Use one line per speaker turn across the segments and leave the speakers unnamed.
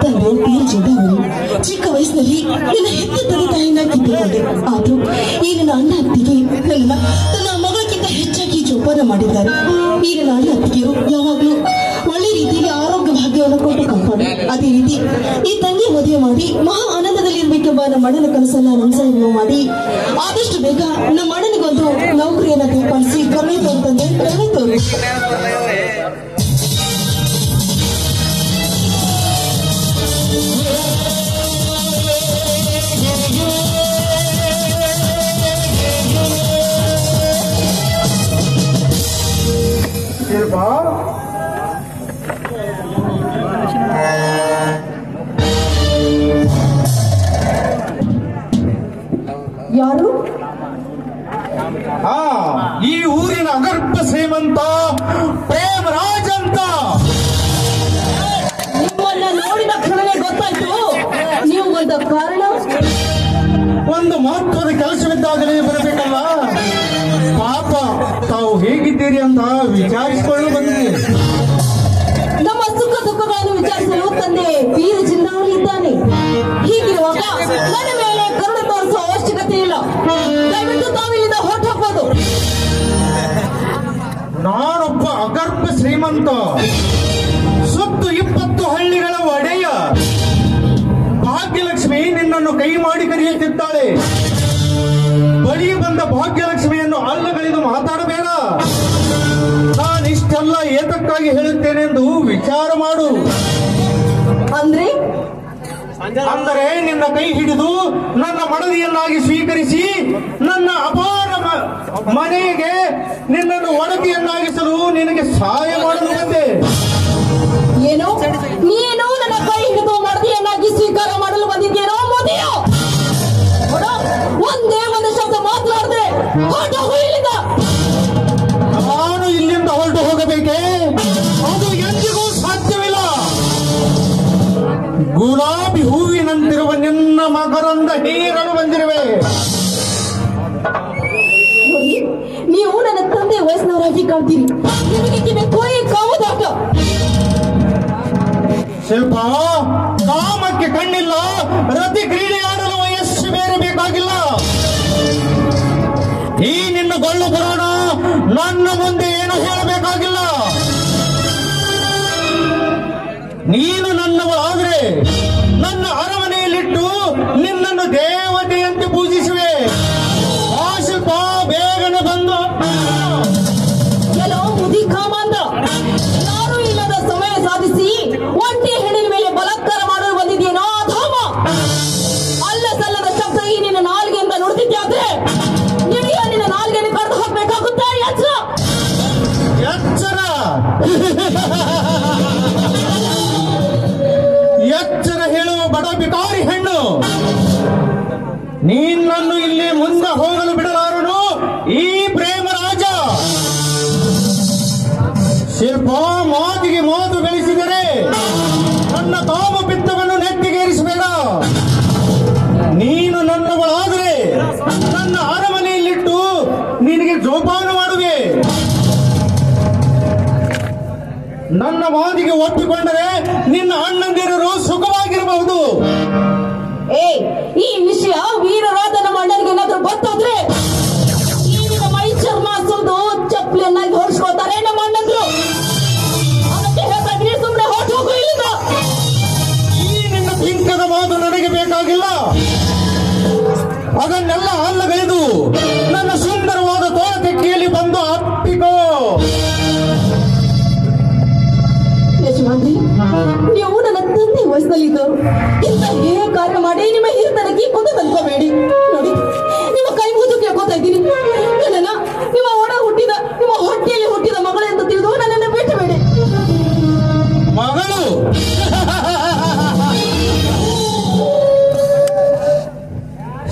ತಂದೆ ವೀರ ಚಿಂತಾಮಣಿ ಚಿಕ್ಕ ವಯಸ್ಸಿನಲ್ಲಿ ನನ್ನ ಹೆತ್ತ ತಂದೆ ತಾಯಿನ ಕಿತ್ತುಕೊಂಡೆ. ಆದ್ರೂ ಈ ನನ್ನ ಅಣ್ಣ ಅತ್ತಿಗೆ ತನ್ನ ಮಗಳಿಗಿಂತ ಹೆಚ್ಚಾಗಿ ಜೋಪಾನ ಮಾಡಿದ್ದಾರೆ. ಈ ನನ್ನ ಅಣ್ಣ ಅತ್ತಿಗೆಯರು ಯಾವಾಗಲೂ ಒಳ್ಳೆ ರೀತಿಯಲ್ಲಿ ಆರೋಗ್ಯ ಭಾಗ್ಯವನ್ನು ಕೊಟ್ಟು ಕಾಪಾಡಿ, ಅದೇ ರೀತಿ ಈ ತಂಗಿ ಮದುವೆ ಮಾಡಿ ಮಹಾ ಆನಂದದಲ್ಲಿರ್ಬೇಕೆಂಬ ನಮ್ಮ ಅಣ್ಣನ ಕನಸನ್ನ ನನಸನ್ನು ಮಾಡಿ ಆದಷ್ಟು ಬೇಗ ನಮ್ಮ ಅಣ್ಣನಿಗೊಂದು ನೌಕರಿಯನ್ನ ತೀರ್ಮಾನಿಸಿ ಕರುಣೆ ತೋರ್ತಂದೆ ಕರುಣೆ ತೋರು. ಯಾರು?
ಈ ಊರಿನ ಅಗರ್ಭ ಶ್ರೀಮಂತ ಪ್ರೇಮರಾಜ್ ಅಂತ.
ನಿಮ್ಮನ್ನ ನೋಡಿದ ಕ್ಷಣವೇ ಗೊತ್ತಾಯ್ತು ನೀವು ಬಂದ ಕಾರಣ.
ಒಂದು ಮಹತ್ವದ ಕೆಲಸವಿದ್ದಾಗಲೇ ಬರಬೇಕಲ್ಲ. ಪಾಪ ತಾವು ಹೇಗಿದ್ದೀರಿ ಅಂತ ವಿಚಾರಿಸಿಕೊಳ್ಳಲು ಬಂದಿದೆ.
ನಮ್ಮ ಸುಖ ದುಃಖಗಳನ್ನು ವಿಚಾರಿಸಲು ತಂದೆ ವೀರ ಚಿಂತಾಮಣಿ ಇದ್ದಾನೆ. ಹೀಗಿರುವಾಗ ನನ್ನ ಮೇಲೆ ಕರುಣೆ ತೋರಿಸುವ ಅವಶ್ಯಕತೆ ಇಲ್ಲ. ದಯವಿಟ್ಟು ತಾವಿಲ್ಲಿಂದ ಹೊರಟು ಹೋಗ್ಬೋದು.
ನಾನೊಬ್ಬ ಅಗರ್ಭ ಶ್ರೀಮಂತ, ಸುತ್ತು 20 ಹಳ್ಳಿಗಳ ಒಡೆಯ. ಭಾಗ್ಯಲಕ್ಷ್ಮಿ ನಿನ್ನನ್ನು ಕೈ ಮಾಡಿ ಕರೆಯುತ್ತಿದ್ದಾಳೆ. ಬಳಿ ಬಂದ ಭಾಗ್ಯಲಕ್ಷ್ಮಿಯನ್ನು ಅಲ್ಲಗಳೆದು ಮಾತಾಡಬೇಡ. ನಾನಿಷ್ಟೆಲ್ಲ ಏತಕ್ಕಾಗಿ ಹೇಳುತ್ತೇನೆಂದು ವಿಚಾರ ಮಾಡು. ಅಂದರೆ ನಿನ್ನ ಕೈ ಹಿಡಿದು ನನ್ನ ಮಡದಿಯನ್ನಾಗಿ ಸ್ವೀಕರಿಸಿ ನನ್ನ ಅಪಾರ ಮನೆಗೆ ನಿನ್ನನ್ನು ಒಡತಿಯನ್ನಾಗಿಸಲು ನಿನಗೆ ಸಹಾಯ ಮಾಡಲು ಬಂದೆ.
ಏನು ನೀನು ನನ್ನ ಕೈ ಹಿಡಿದು ಮಡದಿಯನ್ನಾಗಿ ಸ್ವೀಕಾರ ಮಾಡಲು ಬಂದಿದ್ದೇನೋ? ಮೋದಿಯೋ ಒಂದೇ ಒಂದು ಶಬ್ದ ಮಾತನಾಡದೆ ಹೊರಟು ಹೋಗು ಇಲ್ಲಿಂದ.
ನಾನು ಇಲ್ಲಿಂದ ಹೊರಟು ಹೋಗಬೇಕೆ? ಅದು ಎಂದಿಗೂ ಸಾಧ್ಯವಿಲ್ಲ. ಗುಲಾಬಿ ಹೂವಿನಂತಿರುವ ನಿನ್ನ ಮಕರಂದ ಹೀರಲು ಬಂದಿರುವೆ.
ನೀವು ನನ್ನ ತಂದೆ ವಯಸ್ಸಿನವರಾಗಿ ಕಾಣ್ತೀರಿ. ನಿಮಗೆ ಕಿವಿ ಕೋಯಿ ಕಾವುದಾಟ.
ಶಿಲ್ಪ, ಕಾಮಕ್ಕೆ ಕಣ್ಣಿಲ್ಲ, ರತಿ ಕ್ರೀಡೆ ಆಡಲು ವಯಸ್ಸು ಬೇರೆ ಬೇಕಾಗಿಲ್ಲ. ಈ ನಿನ್ನ ಗೊಳ್ಳು ಪುರಾಣ ನನ್ನ ಮುಂದೆ ಏನು ಹೇಳಬೇಕಾಗಿಲ್ಲ. ನೀನು ನನ್ನವಳಾದ್ರೆ ನನ್ನ ಅರಮನೆಯಲ್ಲಿಟ್ಟು ನಿನ್ನನ್ನು ದೇವತೆಯಂತೆ ಪೂಜಿಸುವೆ. ಆ ಶಿಲ್ಪ ಬೇಗನೆ ಬಂದು
ಕೆಲೋ ಮುದಿ ಕಾಮಾಂಧ ಯಾರು ಇಲ್ಲದ ಸಮಯ ಸಾಧಿಸಿ ಒಂಟಿ ಹೆಣ್ಣಿನ ಮೇಲೆ ಬಲಾತ್ಕಾರ ಮಾಡಲು ಬಂದಿದೆಯೇನೋ ಧಾಮ. ಅಲ್ಲ ಸಲ್ಲದ ಶಬ್ದ ಈ ನಿನ್ನ ನಾಲ್ಗೆಯಿಂದ ನುಡಿದಿದ್ದಾದ್ರೆ ನಿನ್ನ ನಾಲ್ಗೆಯನ್ನು ಕರೆದು ಹೋಗ್ಬೇಕಾಗುತ್ತೆ.
ಎಚ್ಚರ ಎಚ್ಚರ ಹೇಳುವ ಬಡ ಬಿಕಾರಿ ಹೆಣ್ಣು. ನಿನ್ನನ್ನು ಇಲ್ಲಿ ಮುಂದೆ ಹೋಗಲು ಬಿಡಲಾರನು ಈ ಪ್ರೇಮರಾಜ. ಶಿಲ್ಪ, ಮಾತಿಗೆ ಮಾತು ಗಳಿಸಿದರೆ ನನ್ನ ಕಾಮ ಪಿತ್ತವನ್ನು ನೆತ್ತಿಗೇರಿಸಬೇಡ. ನೀನು ನನ್ನವಳಾದರೆ ನನ್ನ ಅರಮನೆಯಲ್ಲಿಟ್ಟು ನಿನಗೆ ಜೋಪಾನ ಮಾಡುವೆ. ನನ್ನ ಮಾತಿಗೆ ಒಪ್ಪಿಕೊಂಡರೆ ನಿನ್ನ ಅಣ್ಣಂದಿರರು ಸುಖವಾಗಿರಬಹುದು.
ಈ ವಿಷಯ ವೀರರಾದ ನಮ್ಮ ಅಣ್ಣನಿಗೆ ಏನಾದ್ರೂ ಗೊತ್ತಾದ್ರೆ ಈ ನಿನ್ನ ಮೈ ಚರ್ಮ ಸುರಿದು ಚಪ್ಪಲಿಯನ್ನಾಗಿ ಹೊರಿಸ್ಕೊಳ್ತಾರೆ ನಮ್ಮ ಅಣ್ಣಂದ್ರು. ಅದಕ್ಕೆ ಹೇಳ್ತಾ ಸುಮ್ಮನೆ ಹೊರಟು ಹೋಗು ಇಲ್ಲಿಂದ.
ಈ ನಿನ್ನ ಪಿಂಕದ ಮಾತು ನನಗೆ ಬೇಕಾಗಿಲ್ಲ. ಅದನ್ನೆಲ್ಲ ಅಲ್ಲಗಳೆದು ನನ್ನ ಸುಂದರವಾದ ತೋಟಕ್ಕಿಯಲ್ಲಿ ಬಂದು ಅಪ್ಪಿಕೋ.
ಯಜಮಾನ್ರಿ, ನೀವು ನನ್ನ ತಂದೆ ವಯಸ್ಸಿನಲ್ಲಿದ್ದವರು. ಇಂಥ ಹೇಗೆ ಕಾರ್ಯ ಮಾಡಿ ನಿಮ್ಮ ಹಿರಿತನಕ್ಕೆ ಕೊಂದು ತಲುಪಬೇಡಿ. ನೋಡಿ, ನಿಮ್ಮ ಕೈ ಮುಗಿದು ಕೇಳ್ಕೊತಾ ಇದ್ದೀನಿ. ನನ್ನನ್ನ ನಿಮ್ಮ ನಿಮ್ಮ ಹೊಟ್ಟೆಯಲ್ಲಿ ಹುಟ್ಟಿದ ಮಗಳೆಂದು ತಿಳಿದು ನನ್ನನ್ನು ಬಿಟ್ಟಬೇಡಿ.
ಮಗಳು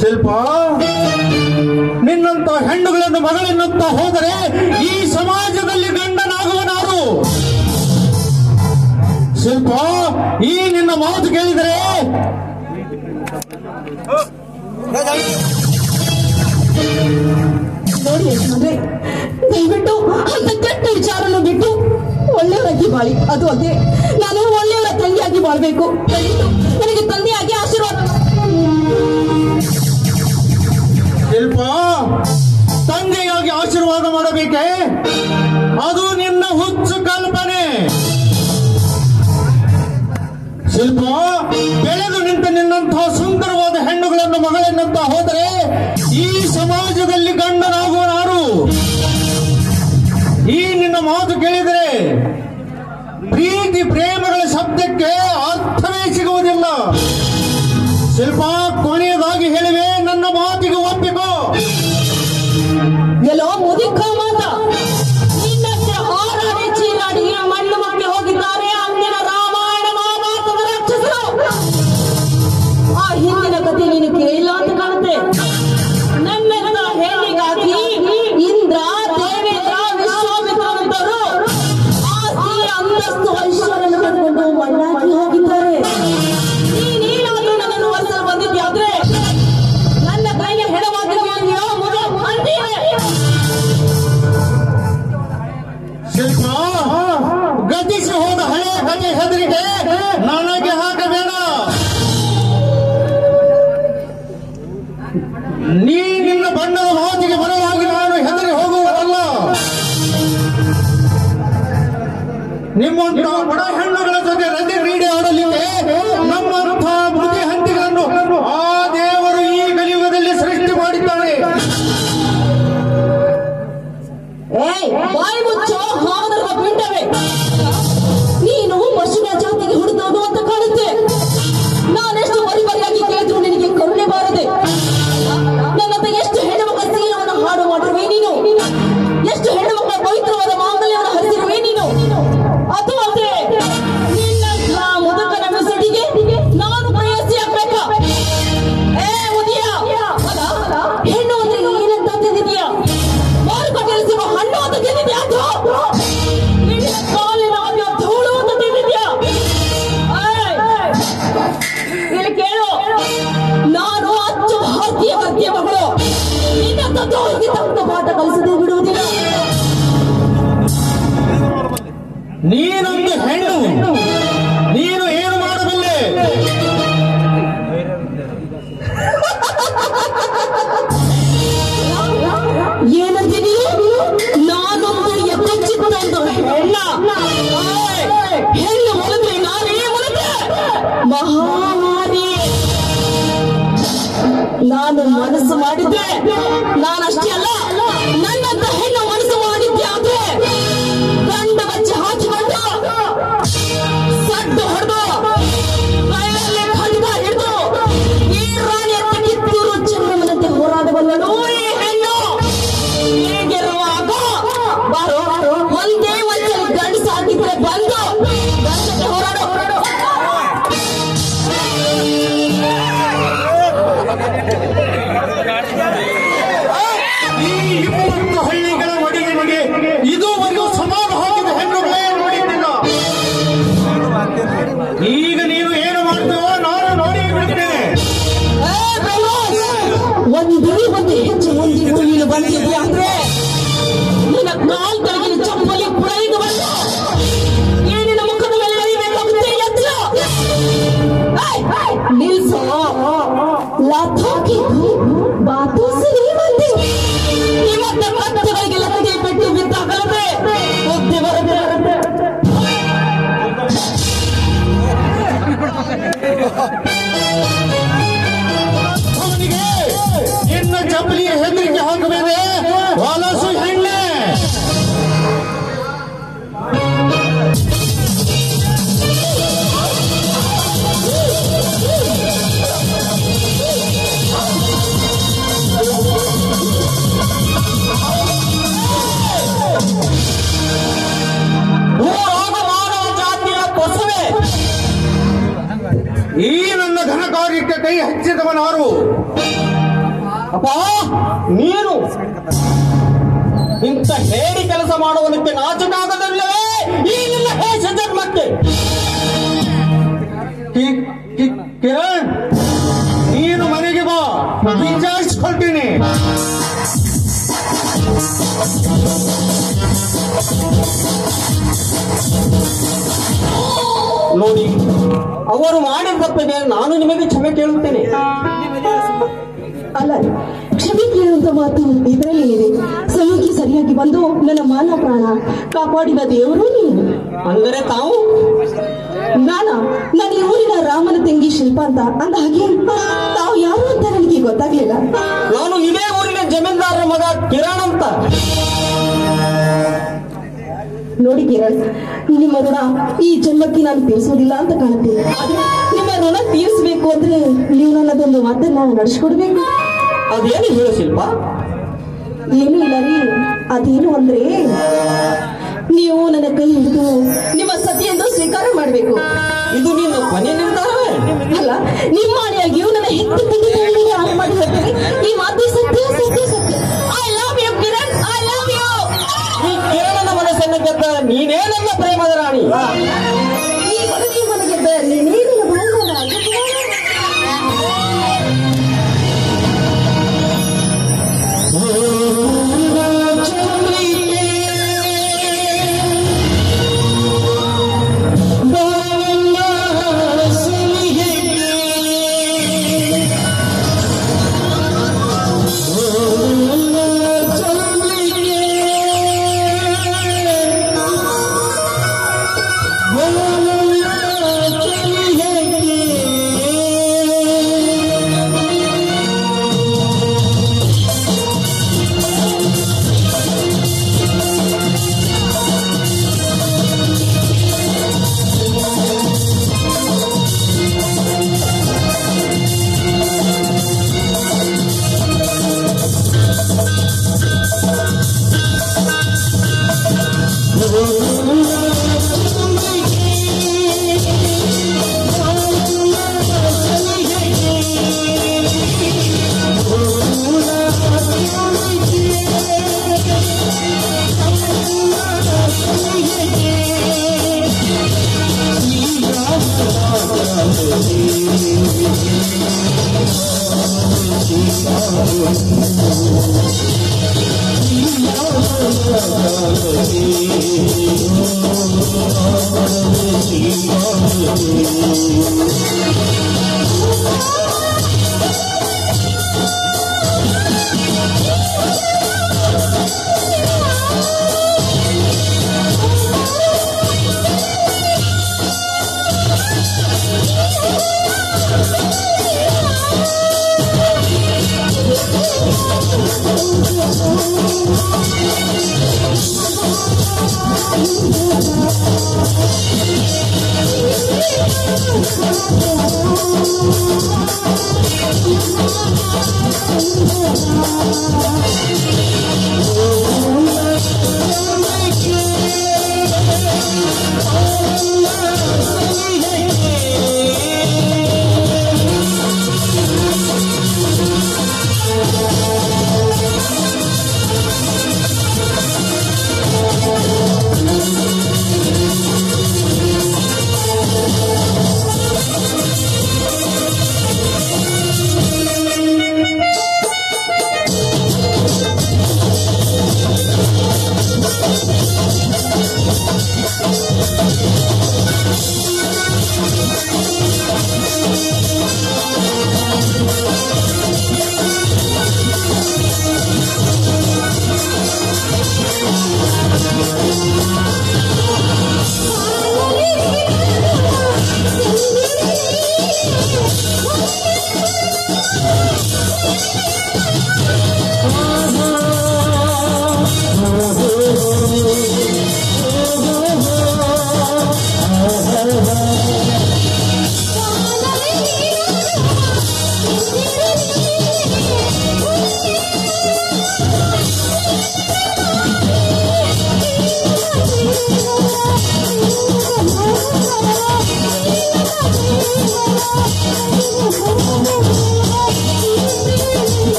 ಶಿಲ್ಪ, ನಿನ್ನಂತ ಹೆಣ್ಣುಗಳನ್ನು ಮಗಳೆನ್ನುತ್ತಾ ಹೋದರೆ ಈ ಸಮಾಜದಲ್ಲಿ ಗಂಡನಾಗುವನಾರು. ಶಿಲ್ಪ, ಈ ನಿನ್ನ ಮಾತು ಕೇಳಿದರೆ
ನೋಡಿ ಯಜಮಾನ್ರೆ, ದಯವಿಟ್ಟು ಅಂತ ಕೆಟ್ಟ ವಿಚಾರವನ್ನು ಬಿಟ್ಟು ಒಳ್ಳೆಯವರಾಗಿ ಬಾಳಿ. ಅದು ಅಲ್ಲದೆ ನಾನು ಒಳ್ಳೆಯವರ ತಂಗಿಯಾಗಿ ಬಾಳ್ಬೇಕು. ನನಗೆ ತಂದೆಯಾಗಿ ಆಶೀರ್ವಾದ.
ಶಿಲ್ಪ, ತಂದೆಯಾಗಿ ಆಶೀರ್ವಾದ ಮಾಡಬೇಕೆ? ಅದು ನಿನ್ನ ಹುಚ್ಚು ಕಲ್ಪನೆ. ಶಿಲ್ಪ, ಬೆಳೆದು ನಿಂತ ನಿನ್ನಂತಹ ಸುಂದರವಾದ ಹೆಣ್ಣುಗಳನ್ನು ಮಗಳೆನ್ನುತ್ತಾ ಹೋದರೆ ಈ ಸಮಾಜದಲ್ಲಿ ಗಂಡನಾಗುವನಾರು? ಈ ನಿನ್ನ ಮಾತು ಕೇಳಿದರೆ ಪ್ರೀತಿ ಪ್ರೇಮಗಳ ಶಬ್ದಕ್ಕೆ ಅರ್ಥವೇ ಸಿಗುವುದಿಲ್ಲ. ಶಿಲ್ಪ, ಕೊನೆಯದಾಗಿ ಹೇಳಿವೆ, ನನ್ನ ಮಾತಿಗೆ ಒಪ್ಪಿಕೋ.
ಎಲ್ಲೋ ಮುದಿಕ ಮಾತ ನಿನ್ನಂತೆ ಹಾರಾಡಿ ಚೀರಾಡಿ ಮಣ್ಣು ಮಕ್ಕಿ ಹೋಗಿದ್ದಾರೆ ಅಂದಿನ ರಾಮಾಯಣ ಮಹಾಭಾರತದ ರಾಕ್ಷಸರು. ಆ ಹಿಂದಿನ ಕಥೆ ನೀನು ಕೇಳಿಲ್ಲ ಅಂತ ಕಾಣುತ್ತೆ. ನನ್ನೆಲ್ಲ ಹೇಳಿಗಾಗಿ ಇಂದ್ರ, ದೇವೇಂದ್ರ, ವಿಶ್ವಾಮಿತ್ರರಂತವರು ಆಸ್ತಿ, ಅಂತಸ್ತು, ಐಶ್ವರ್ಯವನ್ನು ಕಟ್ಕೊಂಡು ಮಣ್ಣಾಗಿ ಹೋಗಿದ್ದಾರೆ. ನೀನೇನಾದ್ರೂ ನನ್ನನ್ನು ವರ್ಷ ಬಂದಿದ್ಯಾದ್ರೆ ನನ್ನ ಕೈಗೆ ಹೆಣವಾಗಿ
ಶಿಲ್ಪ, ಗತಿಸಿ ಹೋದ ಹಳೆಯ ಕಥೆ ಹೆದರಿಗೆ ನನಗೆ ಹಾಕಬೇಡ. ನೀ ನಿನ್ನ ಬಣ್ಣದ ಮಾತಿಗೆ ಬರವಾಗಿ ನಾನು ಹೆದರಿ ಹೋಗುವುದಲ್ಲ. ನಿಮ್ಮಂತ ಬಡ ಹೆಣ್ಣುಗಳ ಜೊತೆ ರಜೆ ಕ್ರೀಡೆ ಆಡಲಿಕ್ಕೆ ನಮ್ಮಂಥ ಬುದ್ಧಿ ಹಂತಿಗಳನ್ನು ಆ ದೇವರು ಈ ಕಲಿಯುಗದಲ್ಲಿ ಸೃಷ್ಟಿ ಮಾಡಿದ್ದಾನೆ.
ಬಾಯಿ ಮುಚ್ಚೋ ಹಾವದರ ಪಿಂಡವೇ. ನೀನು ಪಶುಗಳ ಜಾತಿಗೆ ಹುಡುಕೋದು ಅಂತ ಕಾಣುತ್ತೆ. ನಾನೆಷ್ಟು ಬರಿಬರಿಯಾಗಿ ಕೇಳಿದ್ರು ನಿನಗೆ ಕರುಣೆ ಬಾರದೆ. ನನ್ನಂತ ಎಷ್ಟು ಹೆಣ್ಣುಮಕ್ಕಳ ಸೀಲವನ್ನು ಹಾಡು ಮಾಡಿರುವೆ ನೀನು. ಎಷ್ಟು ಹೆಣ್ಣುಮಕ್ಕಳ ಪವಿತ್ರವಾದ ಮಾಂಗಲ್ಯವನ್ನು ಹರಿಸಿರುವೆ ನೀನು. ಅದು ಅಲ್ಲದೆ ನಿನ್ನ ಮುದುಕನ ಮಿಸಡಿಗೆ ನಾನು ಪ್ರಯಾಸಿ ಆಗ್ಬೇಕ? ಉದಯ, ಹೆಣ್ಣು ಅಂದ್ರೆ ಏನಂತ ತಿಂದಿದೀಯಾ? ಮಾರುಕಟ್ಟೆಯಲ್ಲಿ ಸಿಗುವ ಹಣ್ಣು ಅಂತ ತಿಂದಿದ್ಯಾ? ಕಾಲಿನ ಧೂಳು ಅಂತ ತಿಂದಿದ್ಯಾ? ಇಲ್ಲಿ ಕೇಳು, ನಾನು ಅಚ್ಚ ಭಾರತೀಯ ಗದ್ಯ ಮಗಳು. ನಿನ್ನ ತತ್ವಕ್ಕೆ ತಕ್ಕ ಪಾಠ ಕಲಿಸದೆ ಬಿಡುವುದಿಲ್ಲ.
ನೀನೊಂದು ಹೆಣ್ಣು, ನೀನು ಏನು ಮಾಡಬಲ್ಲೆ?
ಏನಂತೀನಿ? ನಾನೊಂದು ಎತ್ತಿಚ್ಚಿತ್ತೊಂದು ಹೆಣ್ಣ. ಹೆಣ್ಣು ಮುಗಿದ್ರೆ ನಾನೇ ಮುಗಿದ್ರೆ ಮಹಾಮಾರಿ. ನಾನು ಮನಸ್ಸು ಮಾಡಿದ್ದೆ, ನಾನಷ್ಟೇ ಅಲ್ಲ, ನನ್ನಂತ ಹೆಣ್ಣು ಮನಸ್ಸು ಮಾಡಿದ್ದೆ ಆದ್ರೆ ಗಂಡ ಬಚ್ಚಿ ಹಾಕಿಕೊಂಡು ಸಡ್ಡು ಹೊಡೆದು ಕೈಯಲ್ಲಿ ಖಡ್ಗ ಹಿಡಿದು ಈ ರಾಣಿಯ ಕಿತ್ತೂರು ಚೆನ್ನಮ್ಮನಂತೆ ಹೋರಾಡಬಲ್ಲಳು ಈ ಹೆಣ್ಣು. ಹೀಗಿರುವಾಗ ಬಾರೋ, ಒಂದೇ ಒಂದ್ಸಲ ಗಂಡು ಸಾಕಿದ್ರೆ ಬಂದು ಗಂಡಕ್ಕೆ ಹೋರಾಡು.
ಈ 20 ಹಳ್ಳಿಗಳ ಒಡೆಯನಿಗೆ ಇದುವರೆಗೂ ಸಮಾನ ಹಾಕಿದ ಹೆಣ್ಣುಗಳೇ ನೋಡಿದ್ದಿಲ್ಲ. ಈಗ ನೀನು ಏನು ಮಾಡ್ತೀವೋ ನಾನು ನೋಡಿ ಬಿಡ್ತೇನೆ.
ಒಂದು ಹೆಚ್ಚು ಮುಂದೆ ನೀನು ಬಂದಿದ್ಯಾ ಅಂದ್ರೆ ನಿನ್ನ ಕಾಲ್ ತಳಗಿನ ಚಪ್ಪಲಿ ಪುಳೈದು ಬಂದು ಏನಿನ ಮುಖದ ಮೇಲೆ ಎರಿಬೇಕಾಗುತ್ತೆ. ಎತ್ತಲು ನಿಲ್ಸೋ, ಲಾಥಾಕಿದ್ದು ಬಾತು ಸರಿ ಬಂದೆ. ನಿಮ್ಮತ್ತ ಕತ್ತುಗಳಿಗೆ ಲತ್ತಿಗೆ ಪೆಟ್ಟು ಬಿದ್ದಾಗಲದೆ ಬುದ್ಧಿ ಬರುತ್ತೆ.
ಅವನಿಗೆ ನಿನ್ನ ಚಪ್ಪಲಿಯ ಹೆದರಿಕೆ ಹಾಕಬೇನೆ, ಹೊಲಸು ಹೆಣ್ಣೆ.
ಮಾನವ ಜಾತಿಯ ಕೊಸವೆ
ಈ ನನ್ನ ಘನ ಕಾರ್ಯಕ್ಕೆ ಕೈ ಹಚ್ಚಿದವನಾರು?
ಅಪ್ಪ, ನೀನು ಇಂಥ ಹೇಳಿ ಕೆಲಸ ಮಾಡುವುದಕ್ಕೆ ನಾಚಕಾಗದಿಲ್ಲವೇ ಈ ನಿನ್ನ ಹೇಷ ಜನ್ಮಕ್ಕೆ?
ಕಿರಣ್, ನೀನು ಮನೆಗೆ ಬಾ, ವಿಚಾರಿಸ್ಕೊಳ್ತೀನಿ.
ನೋಡಿ, ಅವರು ಮಾಡಿದ ತಪ್ಪಿಗೆ ನಾನು ನಿಮಗೆ ಕ್ಷಮೆ ಕೇಳುತ್ತೇನೆ.
ಅಲ್ಲ, ಕ್ಷಮೆ ಕೇಳುವಂತ ಮಾತು ಇದರಲ್ಲಿ ಇದೆ. ಸಮಯಕ್ಕೆ ಸರಿಯಾಗಿ ಬಂದು ನನ್ನ ಮಾನ ಪ್ರಾಣ ಕಾಪಾಡಿದ ದೇವರು ನೀವು.
ಅಂದರೆ ತಾವು?
ನಾನು ಈ ಊರಿನ ರಾಮನ ತಂಗಿ ಶಿಲ್ಪ ಅಂತ. ಅಂದ ಹಾಗೆ ತಾವು ಯಾರು ಅಂತ ನನಗೆ ಗೊತ್ತಾಗ್ಲಿಲ್ಲ.
ನಾನು ಇದೇ ಊರಿನ ಜಮೀನ್ದಾರರ ಮಗ ಕಿರಣ್ ಅಂತ.
ನೋಡಿ ಕಿರಣ್, ನಿಮ್ಮ ಋಣ ಈ ಜನ್ಮಕ್ಕೆ ನಾನು ತೀರಿಸೋದಿಲ್ಲ ಅಂತ ಕಾಣುತ್ತೆ. ಆದ್ರೆ ನಿಮ್ಮ ಋಣ ತೀರಿಸಬೇಕು ಅಂದ್ರೆ ನೀವು ನನ್ನದೊಂದು ಮಾತನ್ನ ನಡೆಸ್ಕೊಡ್ಬೇಕು.
ಅದೇನು ಹೇಳು ಶಿಲ್ಪ?
ಏನು ಇಲ್ಲ ರೀ, ಅದೇನು ಅಂದ್ರೆ ನೀವು ನನ್ನ ಕೈ ಹಿಡಿದು ನಿಮ್ಮ ಸತಿಯನ್ನು ಸ್ವೀಕಾರ ಮಾಡಬೇಕು.
ಇದು ನಿನ್ನ ಕೊನೆ ನಿರ್ಧಾರವೇ?
ಅಲ್ಲ, ನಿಮ್ಮ ಆಣೆಯಾಗಿಯೂ ನನ್ನ ಹೆತ್ತು ತಂಗಿ ಆಣೆ ಮಾಡಿ ಹೇಳ್ತೇನೆ. ಈ ಮಾತು ಸತ್ಯ ಸತ್ಯ ಸತ್ಯ. I love you Kiran, I love you.
ಈ ಕಿರಣನ ಮನಸ್ಸನ್ನು ಗೆದ್ದ ನೀನೇ ನನ್ನ ಪ್ರೇಮದ ರಾಣಿ.
ಈ ಬದುಕಿ ಮನಗೆದ್ದ ನೀನೇ ನನ್ನ ಬಾಂಧವ.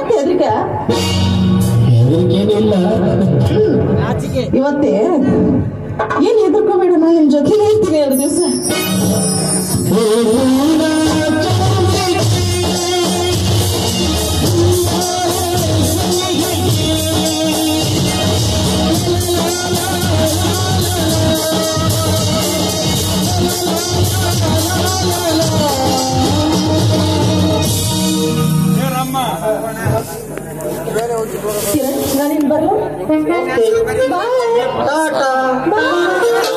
ಹೆದರಿಕೆ
ಇಲ್ಲ.
ಇವತ್ತೇ ಏನ್ ಹೆದರ್ಕೋಬೇಡ, ನಾನು ನಿಮ್ ಜೊತೆನೇ ಇರ್ತೀನಿ 2 ದಿವಸ. ನಾನಿನ್ ಬರ್ಲ. ಬಾಯ್.
ಟಾಟಾ.
ಬಾಯ್.